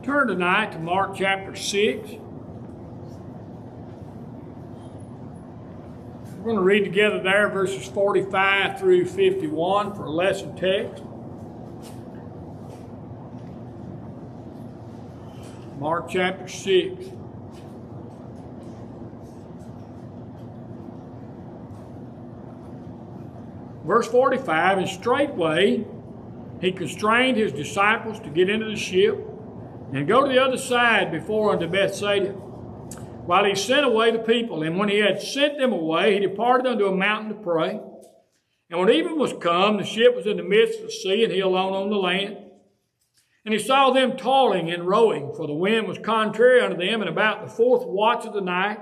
Turn tonight to Mark chapter 6. We're going to read together there verses 45 through 51 for a lesson text. Mark chapter 6. Verse 45, and straightway he constrained his disciples to get into the ship and go to the other side before unto Bethsaida, while he sent away the people. And when he had sent them away, he departed unto a mountain to pray. And when even was come, the ship was in the midst of the sea, and he alone on the land. And he saw them toiling and rowing, for the wind was contrary unto them. And about the fourth watch of the night,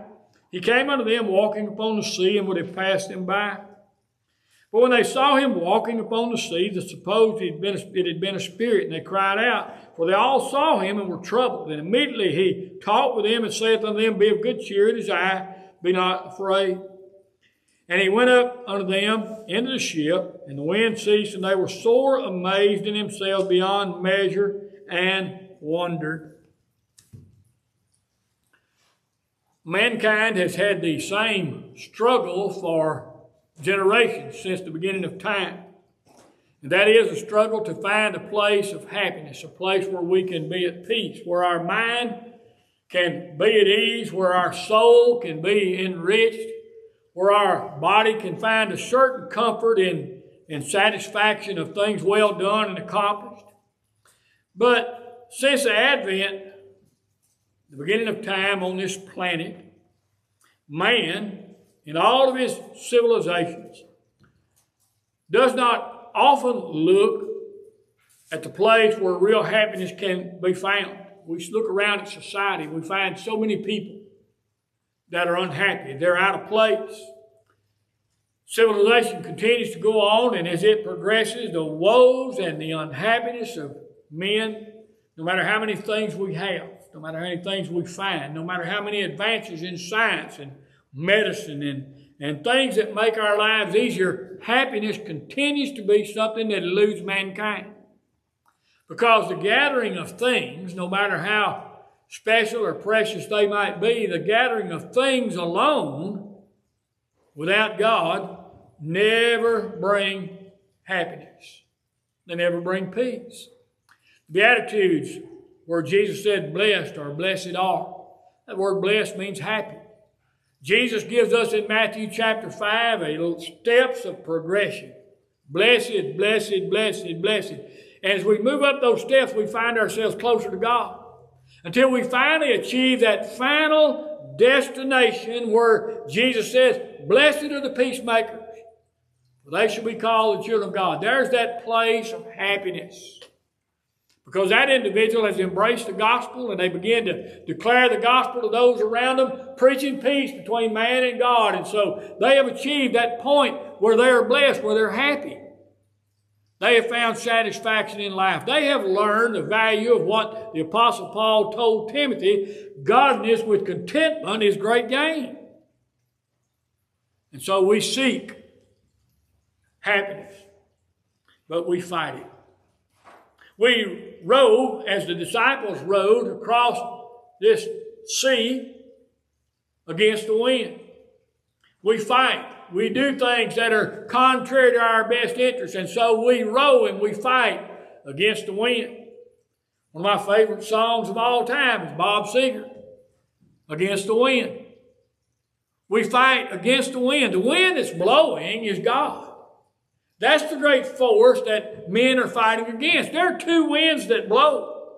he came unto them walking upon the sea, and would have passed them by. But when they saw him walking upon the sea, they supposed it had been a spirit, and they cried out, for they all saw him and were troubled. And immediately he talked with them and saith unto them, Be of good cheer, it is I, be not afraid. And he went up unto them into the ship, and the wind ceased, and they were sore amazed in themselves beyond measure, and wondered. Mankind has had the same struggle for generations since the beginning of time. And that is a struggle to find a place of happiness, a place where we can be at peace, where our mind can be at ease, where our soul can be enriched, where our body can find a certain comfort and satisfaction of things well done and accomplished. But since the Advent, the beginning of time on this planet, man, in all of his civilizations, does not often look at the place where real happiness can be found. We look around at society, we find so many people that are unhappy. They're out of place. Civilization continues to go on, and as it progresses, the woes and the unhappiness of men, no matter how many things we have, no matter how many things we find, no matter how many advances in science and medicine and things that make our lives easier, happiness continues to be something that eludes mankind. Because the gathering of things, no matter how special or precious they might be, the gathering of things alone, without God, never bring happiness. They never bring peace. The Beatitudes, where Jesus said, blessed or blessed are, that word blessed means happy. Jesus gives us in Matthew chapter 5 steps of progression. Blessed, blessed, blessed, blessed. And as we move up those steps, we find ourselves closer to God, until we finally achieve that final destination where Jesus says, blessed are the peacemakers, for they shall be called the children of God. There's that place of happiness. Because that individual has embraced the gospel, and they begin to declare the gospel to those around them, preaching peace between man and God. And so they have achieved that point where they are blessed, where they're happy. They have found satisfaction in life. They have learned the value of what the Apostle Paul told Timothy, godliness with contentment is great gain. And so we seek happiness, but we fight it. We row, as the disciples rowed across this sea against the wind. We fight. We do things that are contrary to our best interests, and so we row and we fight against the wind. One of my favorite songs of all time is Bob Seger, Against the Wind. We fight against the wind. The wind that's blowing is God. That's the great force that men are fighting against. There are two winds that blow.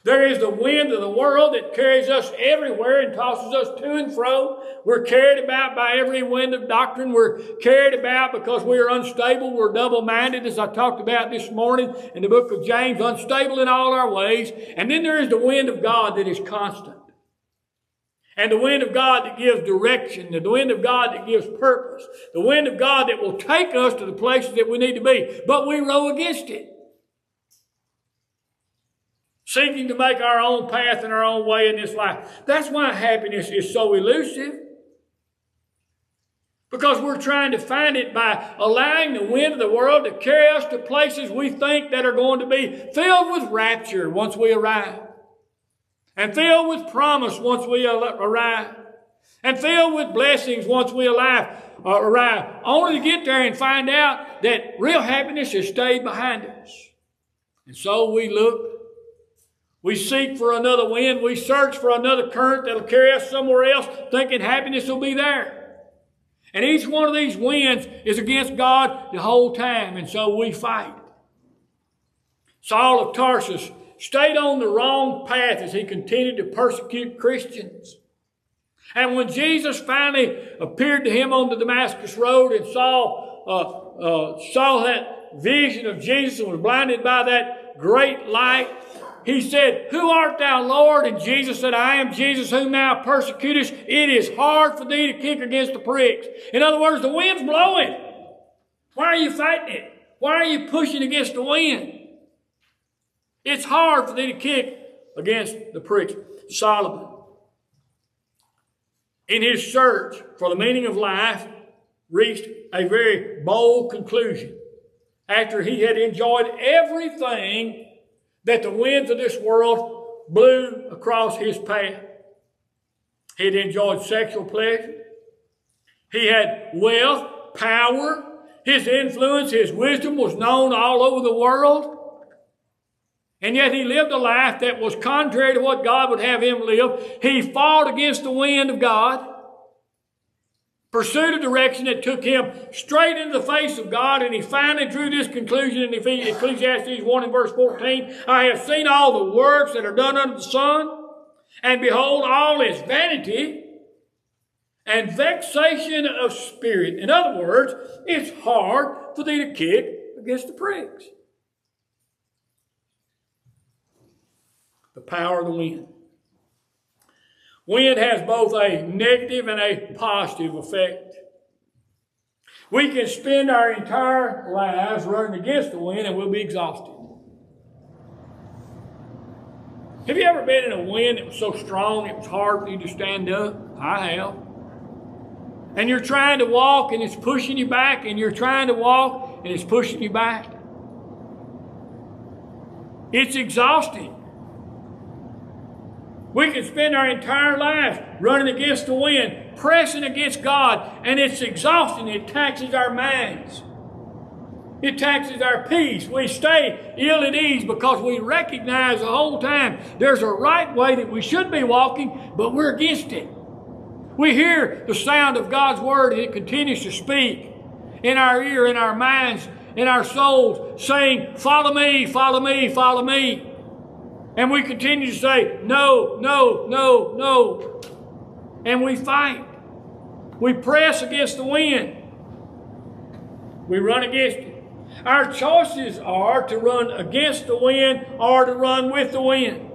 There is the wind of the world that carries us everywhere and tosses us to and fro. We're carried about by every wind of doctrine. We're carried about because we are unstable. We're double-minded, as I talked about this morning in the book of James, unstable in all our ways. And then there is the wind of God that is constant. And the wind of God that gives direction, the wind of God that gives purpose, the wind of God that will take us to the places that we need to be. But we row against it, seeking to make our own path and our own way in this life. That's why happiness is so elusive. Because we're trying to find it by allowing the wind of the world to carry us to places we think that are going to be filled with rapture once we arrive. And filled with promise once we arrive. And filled with blessings once we arrive. Only to get there and find out that real happiness has stayed behind us. And so we look. We seek for another wind. We search for another current that'll carry us somewhere else, thinking happiness will be there. And each one of these winds is against God the whole time, and so we fight. Saul of Tarsus stayed on the wrong path as he continued to persecute Christians. And when Jesus finally appeared to him on the Damascus road and Saul saw that vision of Jesus and was blinded by that great light, he said, "Who art thou, Lord?" And Jesus said, "I am Jesus whom thou persecutest. It is hard for thee to kick against the pricks." In other words, the wind's blowing. Why are you fighting it? Why are you pushing against the wind? It's hard for thee to kick against the pricks. Solomon, in his search for the meaning of life, reached a very bold conclusion after he had enjoyed everything that the winds of this world blew across his path. He had enjoyed sexual pleasure. He had wealth, power. His influence, his wisdom was known all over the world. And yet he lived a life that was contrary to what God would have him live. He fought against the wind of God, pursued a direction that took him straight into the face of God, and he finally drew this conclusion in Ecclesiastes 1 and verse 14. "I have seen all the works that are done under the sun, and behold, all is vanity and vexation of spirit." In other words, it's hard for thee to kick against the pricks. The power of the wind. Wind has both a negative and a positive effect. We can spend our entire lives running against the wind and we'll be exhausted. Have you ever been in a wind that was so strong it was hard for you to stand up? I have. And you're trying to walk and it's pushing you back, and you're trying to walk and it's pushing you back. It's exhausting. We can spend our entire lives running against the wind, pressing against God, and it's exhausting. It taxes our minds. It taxes our peace. We stay ill at ease because we recognize the whole time there's a right way that we should be walking, but we're against it. We hear the sound of God's word, and it continues to speak in our ear, in our minds, in our souls, saying, "Follow me, follow me, follow me." And we continue to say, "No, no, no, no." And we fight. We press against the wind. We run against it. Our choices are to run against the wind or to run with the wind.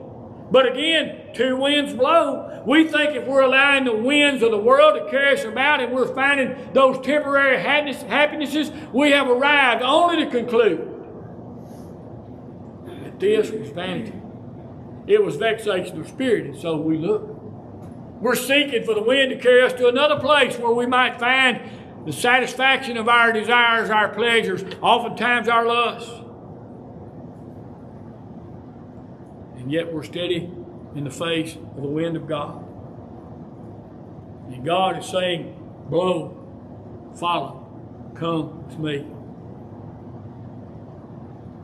But again, two winds blow. We think if we're allowing the winds of the world to carry us about and we're finding those temporary happinesses, we have arrived only to conclude that this was vanity. It was vexation of spirit, and so we look. We're seeking for the wind to carry us to another place where we might find the satisfaction of our desires, our pleasures, oftentimes our lusts. And yet we're steady in the face of the wind of God. And God is saying, "Blow, follow, come to me."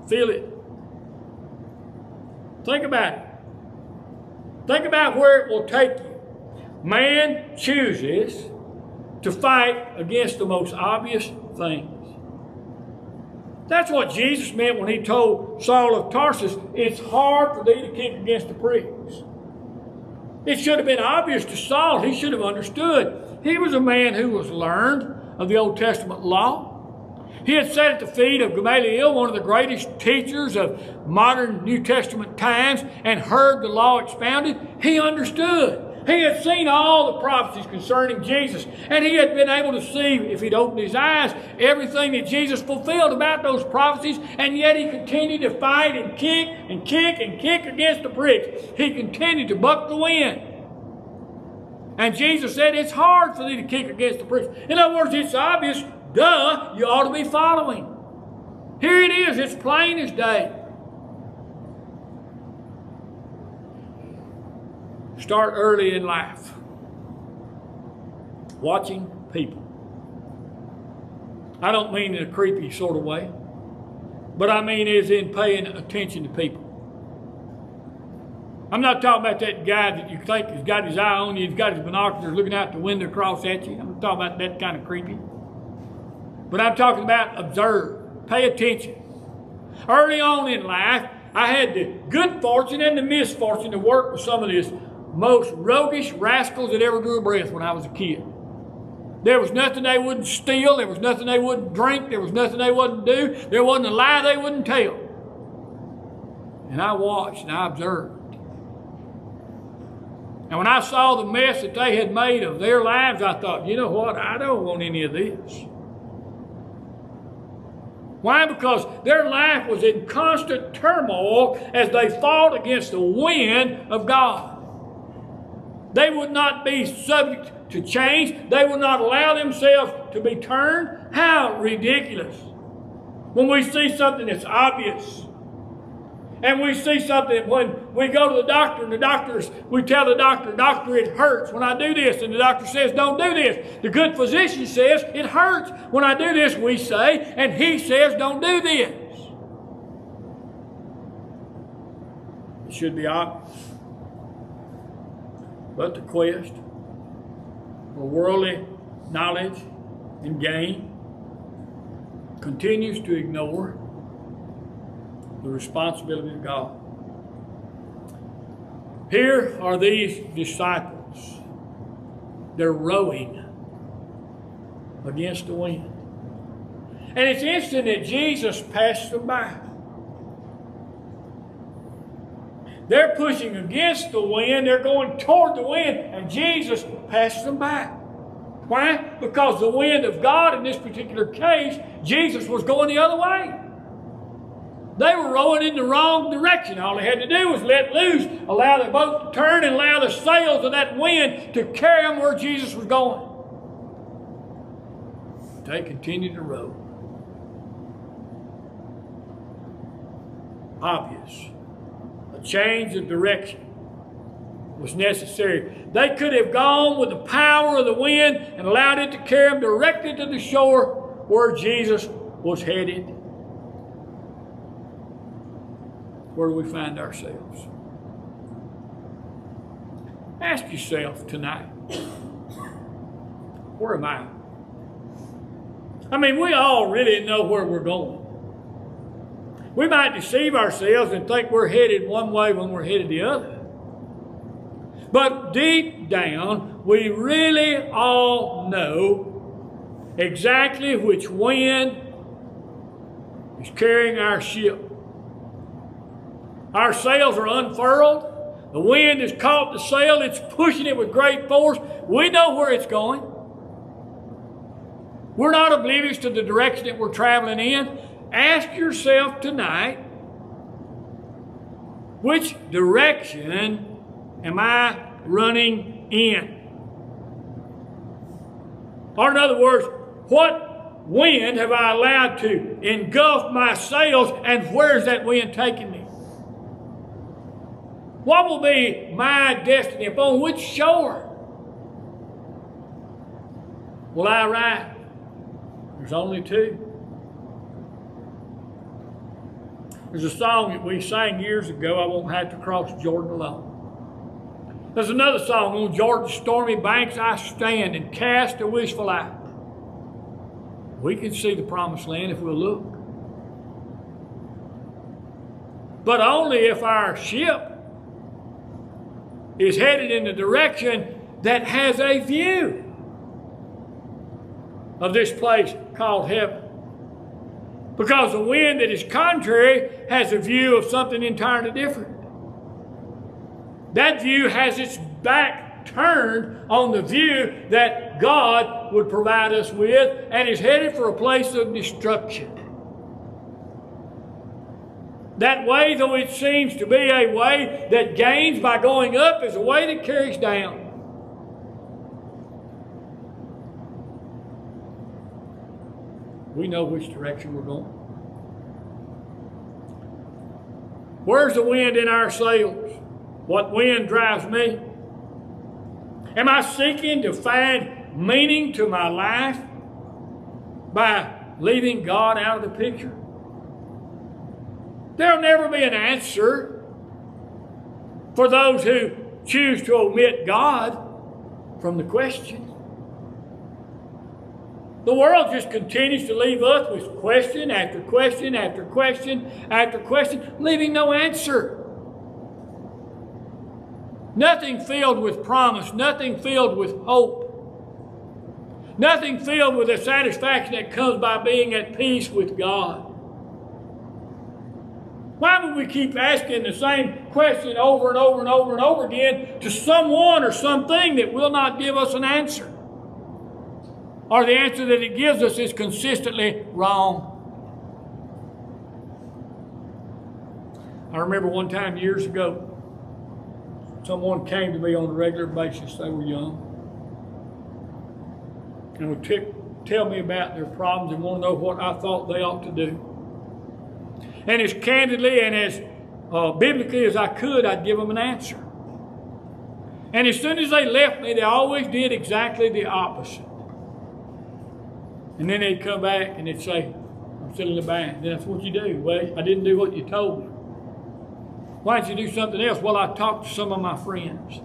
Feel it. Think about it. Think about where it will take you. Man chooses to fight against the most obvious things. That's what Jesus meant when he told Saul of Tarsus, "It's hard for thee to kick against the pricks." It should have been obvious to Saul. He should have understood. He was a man who was learned of the Old Testament law. He had sat at the feet of Gamaliel, one of the greatest teachers of modern New Testament times, and heard the law expounded. He understood. He had seen all the prophecies concerning Jesus, and he had been able to see, if he'd opened his eyes, everything that Jesus fulfilled about those prophecies, and yet he continued to fight and kick and kick and kick against the pricks. He continued to buck the wind. And Jesus said, it's hard for thee to kick against the pricks. In other words, it's obvious, duh, you ought to be following. Here it is, it's plain as day. Start early in life. Watching people. I don't mean in a creepy sort of way, but I mean as in paying attention to people. I'm not talking about that guy that you think has got his eye on you, he's got his binoculars looking out the window across at you. I'm talking about that kind of creepy. But I'm talking about observe, pay attention. Early on in life, I had the good fortune and the misfortune to work with some of the most roguish rascals that ever drew a breath when I was a kid. There was nothing they wouldn't steal. There was nothing they wouldn't drink. There was nothing they wouldn't do. There wasn't a lie they wouldn't tell. And I watched and I observed. And when I saw the mess that they had made of their lives, I thought, you know what? I don't want any of this. Why? Because their life was in constant turmoil as they fought against the wind of God. They would not be subject to change. They would not allow themselves to be turned. How ridiculous. When we see something that's obvious, and we see something when we go to the doctor and we tell the doctor, it hurts when I do this, and the doctor says, don't do this. The good physician says, it hurts when I do this, we say, and he says, don't do this. It should be obvious. But the quest for worldly knowledge and gain continues to ignore the responsibility of God. Here are these disciples. They're rowing against the wind. And it's interesting that Jesus passed them by. They're pushing against the wind. They're going toward the wind. And Jesus passes them by. Why? Because the wind of God, in this particular case, Jesus was going the other way. They were rowing in the wrong direction. All they had to do was let loose, allow the boat to turn, and allow the sails of that wind to carry them where Jesus was going. They continued to row. Obvious. A change of direction was necessary. They could have gone with the power of the wind and allowed it to carry them directly to the shore where Jesus was headed. Where do we find ourselves? Ask yourself tonight, where am I? I mean, we all really know where we're going. We might deceive ourselves and think we're headed one way when we're headed the other. But deep down, we really all know exactly which wind is carrying our ship. Our sails are unfurled. The wind has caught the sail. It's pushing it with great force. We know where it's going. We're not oblivious to the direction that we're traveling in. Ask yourself tonight, which direction am I running in? Or in other words, what wind have I allowed to engulf my sails, and where's that wind taking me? What will be my destiny? Upon which shore will I ride? There's only two. There's a song that we sang years ago, I won't have to cross Jordan alone. There's another song, on Jordan's stormy banks I stand and cast a wishful eye. We can see the promised land if we'll look. But only if our ship is headed in the direction that has a view of this place called heaven. Because the wind that is contrary has a view of something entirely different. That view has its back turned on the view that God would provide us with, and is headed for a place of destruction. That way, though it seems to be a way that gains by going up, is a way that carries down. We know which direction we're going. Where's the wind in our sails? What wind drives me? Am I seeking to find meaning to my life by leaving God out of the picture? There'll never be an answer for those who choose to omit God from the question. The world just continues to leave us with question after question after question after question, leaving no answer. Nothing filled with promise, nothing filled with hope, nothing filled with the satisfaction that comes by being at peace with God. Why would we keep asking the same question over and over and over and over again to someone or something that will not give us an answer? Or the answer that it gives us is consistently wrong. I remember one time years ago, someone came to me on a regular basis. They were young. And would tell me about their problems and want to know what I thought they ought to do. And as candidly and as biblically as I could, I'd give them an answer. And as soon as they left me, they always did exactly the opposite. And then they'd come back and they'd say, I'm still in the bind. Then that's what you do. Well, I didn't do what you told me. Why don't you do something else? Well, I talked to some of my friends.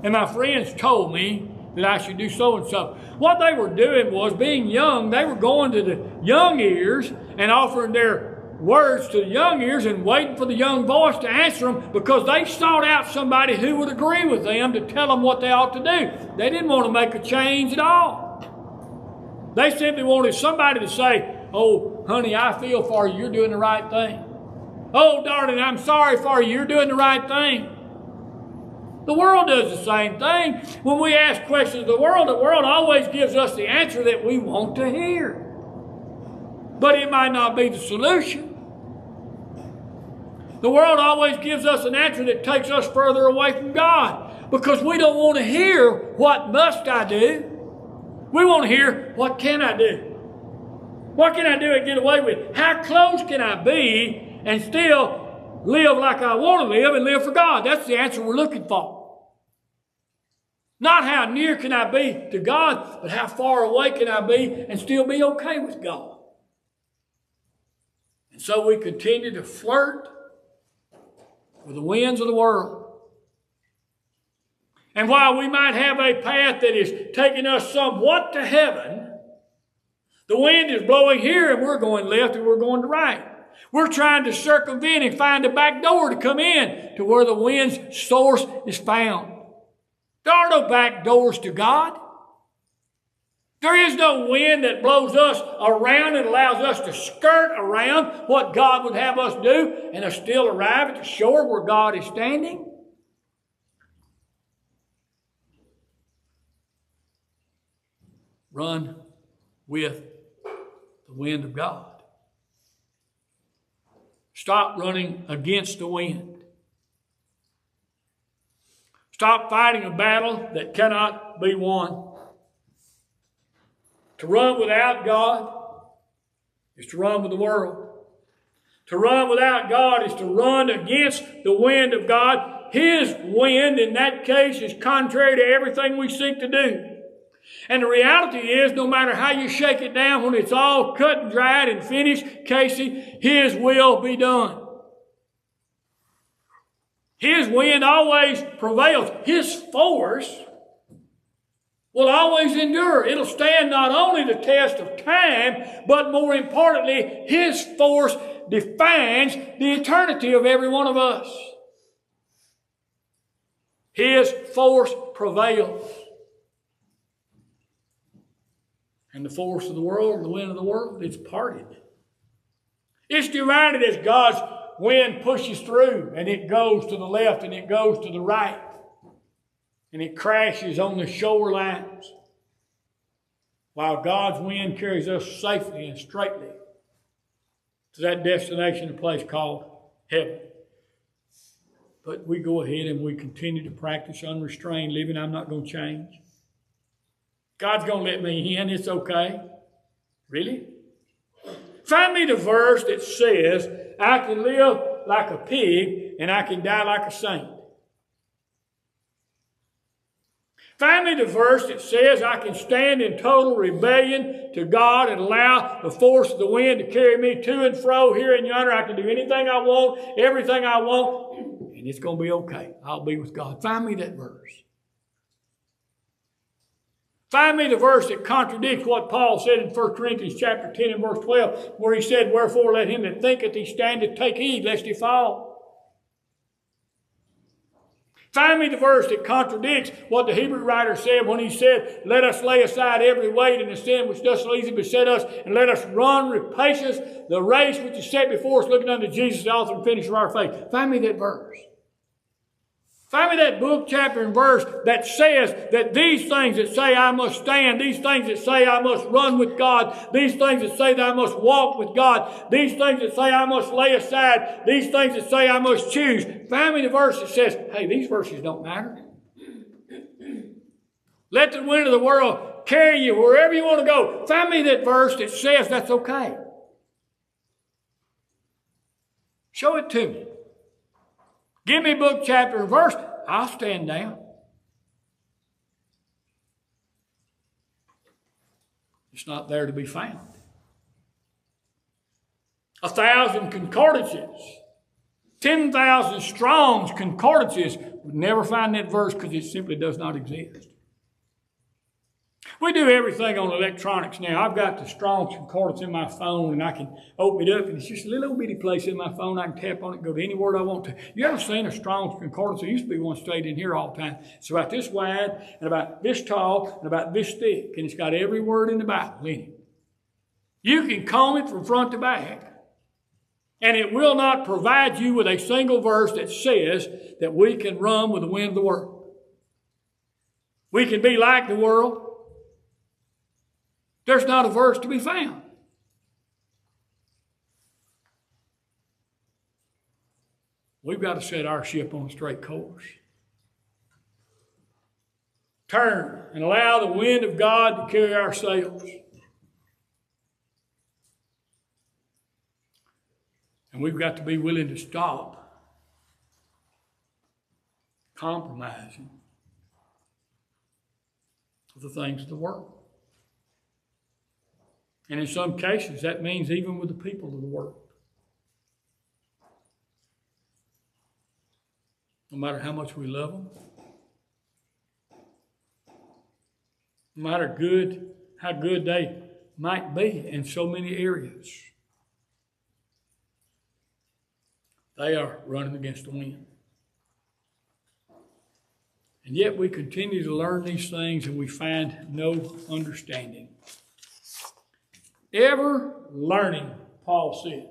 And my friends told me that I should do so and so. What they were doing was, being young, they were going to the young ears and offering their words to the young ears and waiting for the young voice to answer them, because they sought out somebody who would agree with them to tell them what they ought to do. They didn't want to make a change at all. They simply wanted somebody to say, oh, honey, I feel for you. You're doing the right thing. Oh, darling, I'm sorry for you. You're doing the right thing. The world does the same thing. When we ask questions of the world always gives us the answer that we want to hear. But it might not be the solution. The world always gives us an answer that takes us further away from God, because we don't want to hear, what must I do? We want to hear, what can I do? What can I do and get away with? How close can I be and still live like I want to live and live for God? That's the answer we're looking for. Not how near can I be to God, but how far away can I be and still be okay with God? And so we continue to flirt with the winds of the world. And while we might have a path that is taking us somewhat to heaven, the wind is blowing here and we're going left and we're going to right. We're trying to circumvent and find a back door to come in to where the wind's source is found. There are no back doors to God. There is no wind that blows us around and allows us to skirt around what God would have us do and still arrive at the shore where God is standing. Run with the wind of God. Stop running against the wind. Stop fighting a battle that cannot be won. To run without God is to run with the world. To run without God is to run against the wind of God. His wind, in that case, is contrary to everything we seek to do. And the reality is, no matter how you shake it down, when it's all cut and dried and finished, Casey, His will be done. His wind always prevails. His force will always endure. It'll stand not only the test of time, but more importantly, His force defines the eternity of every one of us. His force prevails. And the force of the world, the wind of the world, it's parted. It's divided as God's wind pushes through, and it goes to the left and it goes to the right. And it crashes on the shorelines, while God's wind carries us safely and straightly to that destination, a place called heaven. But we go ahead and we continue to practice unrestrained living. I'm not going to change. God's going to let me in. It's okay. Really? Find me the verse that says, I can live like a pig and I can die like a saint. Find me the verse that says I can stand in total rebellion to God and allow the force of the wind to carry me to and fro here and yonder. I can do anything I want, everything I want, and it's going to be okay. I'll be with God. Find me that verse. Find me the verse that contradicts what Paul said in 1 Corinthians chapter 10 and verse 12, where he said, Wherefore let him that thinketh he standeth take heed lest he fall. Find me the verse that contradicts what the Hebrew writer said when he said, Let us lay aside every weight and the sin which does so easily beset us, and let us run with patience the race which is set before us, looking unto Jesus, the author and finisher of our faith. Find me that verse. Find me that book, chapter, and verse that says that these things that say I must stand, these things that say I must run with God, these things that say that I must walk with God, these things that say I must lay aside, these things that say I must choose. Find me the verse that says, hey, these verses don't matter. Let the wind of the world carry you wherever you want to go. Find me that verse that says that's okay. Show it to me. Give me book, chapter, and verse. I'll stand down. It's not there to be found. 1,000 concordances, 10,000 Strong's concordances would never find that verse because it simply does not exist. We do everything on electronics now. I've got the Strong's Concordance in my phone, and I can open it up, and it's just a little bitty place in my phone. I can tap on it, go to any word I want to. You ever seen a Strong's Concordance? There used to be one straight in here all the time. It's about this wide, and about this tall, and about this thick, and it's got every word in the Bible in it. You can comb it from front to back, and it will not provide you with a single verse that says that we can run with the wind of the world. We can be like the world. There's not a verse to be found. We've got to set our ship on a straight course. Turn and allow the wind of God to carry our sails. And we've got to be willing to stop compromising with the things of the world. And in some cases, that means even with the people of the world. No matter how much we love them, no matter how good they might be in so many areas, they are running against the wind. And yet we continue to learn these things and we find no understanding. Ever learning, Paul said,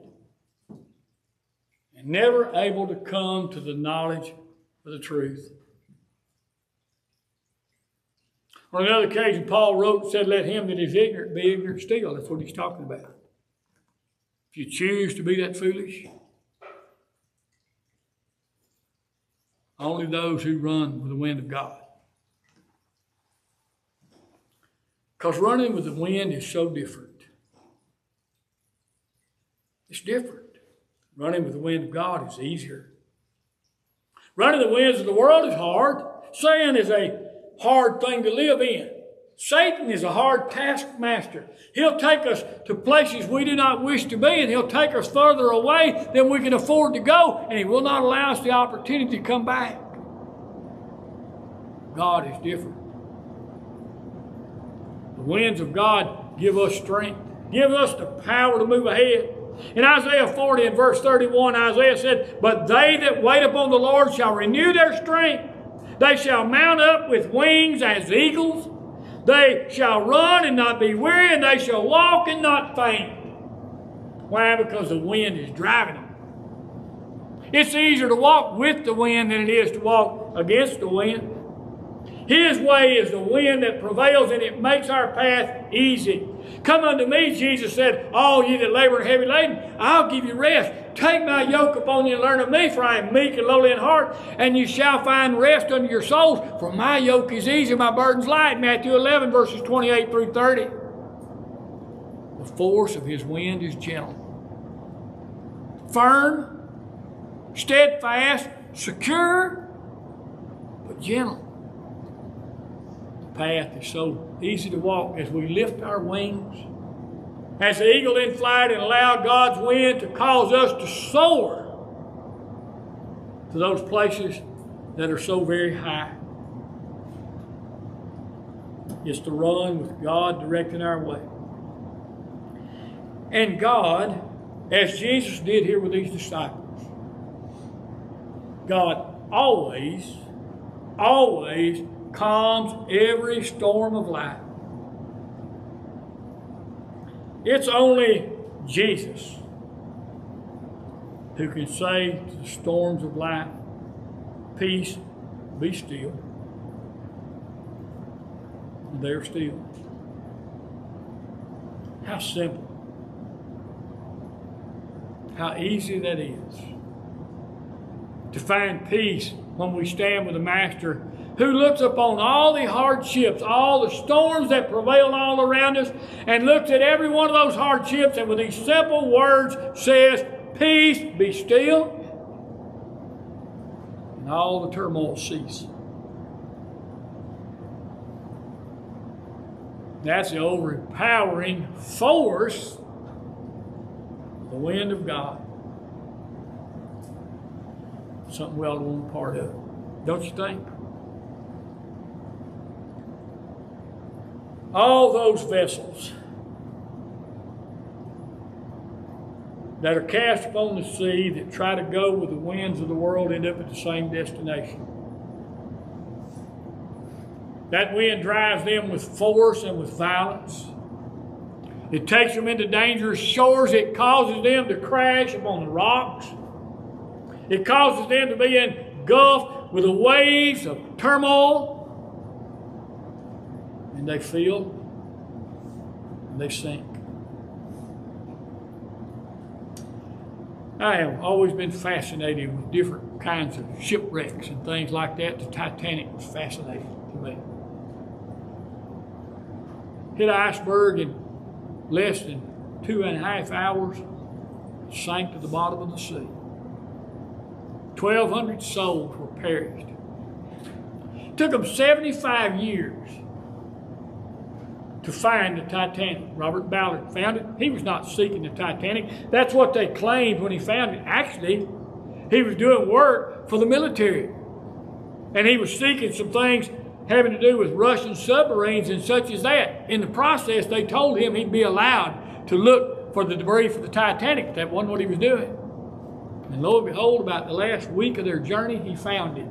and never able to come to the knowledge of the truth. On another occasion, Paul wrote and said, let him that is ignorant be ignorant still. That's what he's talking about. If you choose to be that foolish, only those who run with the wind of God. Because running with the wind is so different. It's different. Running with the wind of God is easier. Running the winds of the world is hard. Sin is a hard thing to live in. Satan is a hard taskmaster. He'll take us to places we do not wish to be, and he'll take us further away than we can afford to go, and he will not allow us the opportunity to come back. God is different. The winds of God give us strength, give us the power to move ahead. In Isaiah 40 and verse 31, Isaiah said, but they that wait upon the Lord shall renew their strength. They shall mount up with wings as eagles. They shall run and not be weary, and they shall walk and not faint. Why? Because the wind is driving them. It's easier to walk with the wind than it is to walk against the wind. His way is the wind that prevails, and it makes our path easy. Come unto me, Jesus said, all ye that labor and heavy laden, I'll give you rest. Take my yoke upon you and learn of me, for I am meek and lowly in heart, and you shall find rest unto your souls. For my yoke is easy, my burden's light. Matthew 11, verses 28 through 30. The The force of his wind is gentle. Firm, steadfast, secure, but gentle. The path is so easy to walk as we lift our wings. As the eagle in flight and allow God's wind to cause us to soar to those places that are so very high. It's to run with God directing our way. And God, as Jesus did here with these disciples, God always calms every storm of life. It's only Jesus who can say to the storms of life, peace, be still. And they're still. How simple. How easy that is. To find peace when we stand with the Master who looks upon all the hardships, all the storms that prevail all around us, and looks at every one of those hardships and with these simple words says, peace, be still, and all the turmoil cease. That's the overpowering force of the wind of God. Something we ought to want a part of, don't you think? All those vessels that are cast upon the sea that try to go with the winds of the world end up at the same destination. That wind drives them with force and with violence. It takes them into dangerous shores. It causes them to crash upon the rocks. It causes them to be engulfed with the waves of turmoil. And they feel and they sink. I have always been fascinated with different kinds of shipwrecks and things like that. The Titanic was fascinating to me. Hit an iceberg in less than 2.5 hours, sank to the bottom of the sea. 1,200 souls were perished. It took them 75 years to find the Titanic. Robert Ballard found it. He was not seeking the Titanic. That's what they claimed when he found it. Actually, he was doing work for the military. And he was seeking some things having to do with Russian submarines and such as that. In the process, they told him he'd be allowed to look for the debris for the Titanic, but that wasn't what he was doing. And lo and behold, about the last week of their journey, he found it.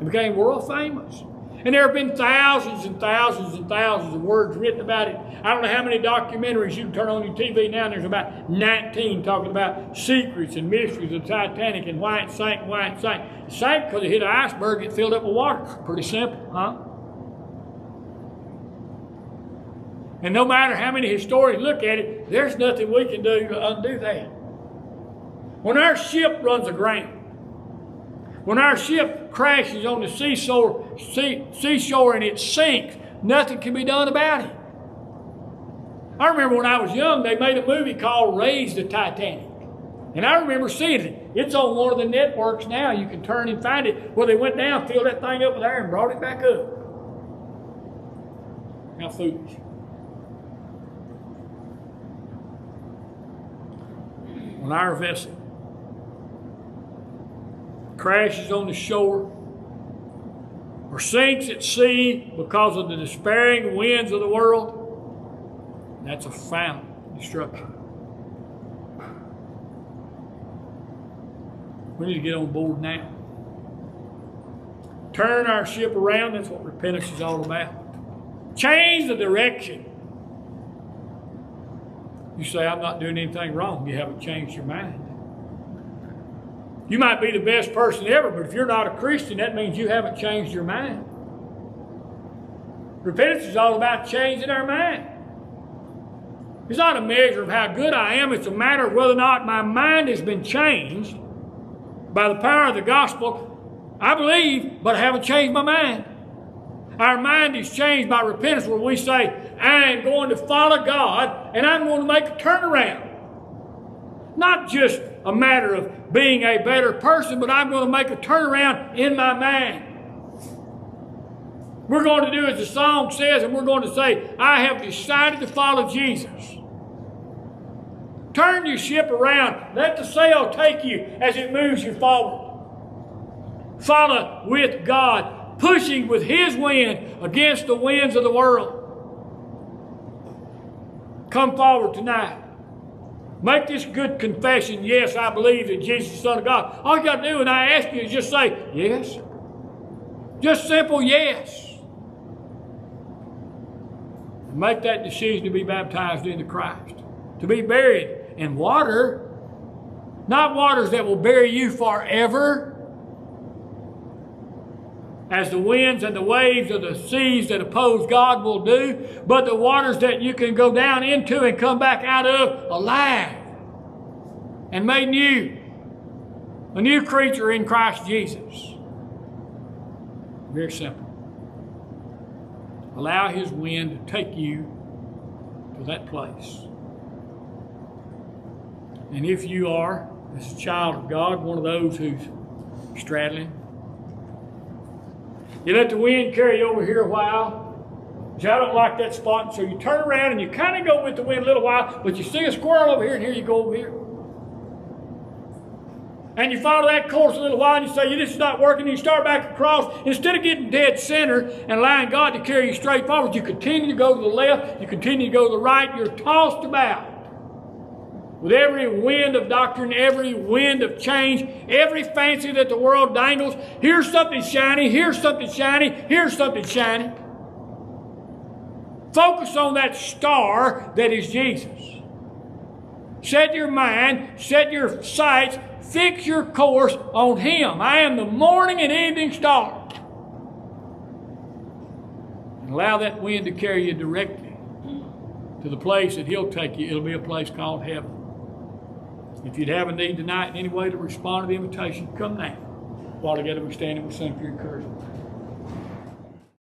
It became world famous. And there have been thousands and thousands and thousands of words written about it. I don't know how many documentaries you can turn on your TV now, and there's about 19 talking about secrets and mysteries of the Titanic and why it sank and why it sank. It sank because it hit an iceberg and it filled up with water. Pretty simple, huh? And no matter how many historians look at it, there's nothing we can do to undo that. When our ship runs aground, when our ship crashes on the seashore and it sinks, nothing can be done about it. I remember when I was young, they made a movie called Raise the Titanic. And I remember seeing it. It's on one of the networks now. You can turn and find it where they went down, filled that thing up with air and brought it back up. How foolish. When our vessel crashes on the shore or sinks at sea because of the despairing winds of the world, that's a final destruction. We need to get on board now. Turn our ship around. That's what repentance is all about. Change the direction. You say, I'm not doing anything wrong. You haven't changed your mind. You might be the best person ever, but if you're not a Christian, that means you haven't changed your mind. Repentance is all about changing our mind. It's not a measure of how good I am. It's a matter of whether or not my mind has been changed by the power of the gospel. I believe, but I haven't changed my mind. Our mind is changed by repentance where we say, I am going to follow God and I'm going to make a turnaround. Not just a matter of being a better person, but I'm going to make a turnaround in my mind. We're going to do as the song says, and we're going to say, I have decided to follow Jesus. Turn your ship around. Let the sail take you as it moves you forward. Follow with God, pushing with His wind against the winds of the world. Come forward tonight. Make this good confession. Yes, I believe that Jesus is the Son of God. All you got to do when I ask you is just say, yes. Just simple yes. Make that decision to be baptized into Christ. To be buried in water, not waters that will bury you forever, as the winds and the waves of the seas that oppose God will do, but the waters that you can go down into and come back out of alive and made new, a new creature in Christ Jesus. Very simple. Allow His wind to take you to that place. And if you are, as a child of God, one of those who's straddling, you let the wind carry you over here a while. I don't like that spot, so you turn around and you kind of go with the wind a little while, but you see a squirrel over here, and here you go over here. And you follow that course a little while, and you say, this is not working, and you start back across. Instead of getting dead center and allowing God to carry you straight forward, you continue to go to the left, you continue to go to the right, you're tossed about with every wind of doctrine, every wind of change, every fancy that the world dangles. Here's something shiny, here's something shiny, here's something shiny. Focus on that star that is Jesus. Set your mind, set your sights, fix your course on Him. I am the morning and evening star. And allow that wind to carry you directly to the place that He'll take you. It'll be a place called heaven. If you'd have a need tonight in any way to respond to the invitation, come now. While together we stand and we sing for your encouragement.